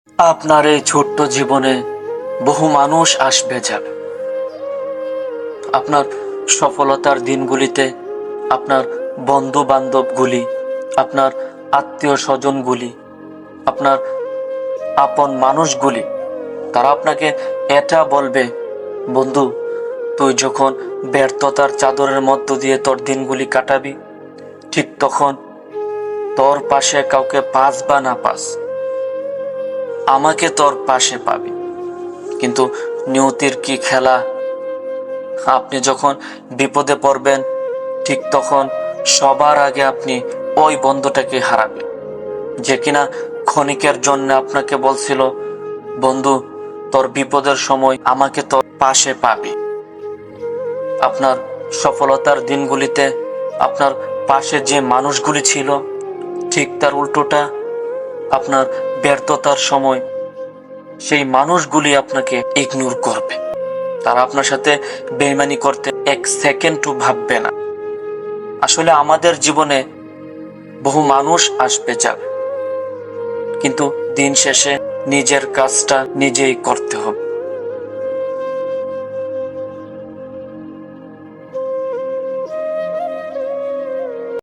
আপনার এই ছোট্ট জীবনে বহু মানুষ আসবে যাবে। আপনার সফলতার দিনগুলিতে আপনার বন্ধু বান্ধবগুলি, আপনার আত্মীয় স্বজনগুলি, আপনার আপন মানুষগুলি, তারা আপনাকে এটা বলবে, বন্ধু, তুই যখন ব্যর্থতার চাদরের মধ্য দিয়ে তোর দিনগুলি কাটাবি, ঠিক তখন তোর পাশে কাউকে পাস বা না পাস, আমাকে তোর পাশে পাবি। কিন্তু নিয়তির কি খেলা, আপনি যখন বিপদে পড়বেন, ঠিক তখন সবার আগে আপনি ওই বন্ধুটাকে হারাবেন, যে কিনা ক্ষণিকের জন্য আপনাকে বলছিল, বন্ধু, তোর বিপদের সময় আমাকে তোর পাশে পাবি। আপনার সফলতার দিনগুলিতে আপনার পাশে যে মানুষগুলি ছিল, ঠিক তার উল্টোটা আপনার ব্যর্থতার সময় সেই মানুষগুলি আপনাকে ইগনোর করবে। তারা আপনার সাথে বেইমানি করতে এক সেকেন্ডও ভাববে না। আসলে আমাদের জীবনে বহু মানুষ আসবে যাবে, কিন্তু দিন শেষে নিজের কাজটা নিজেই করতে হবে।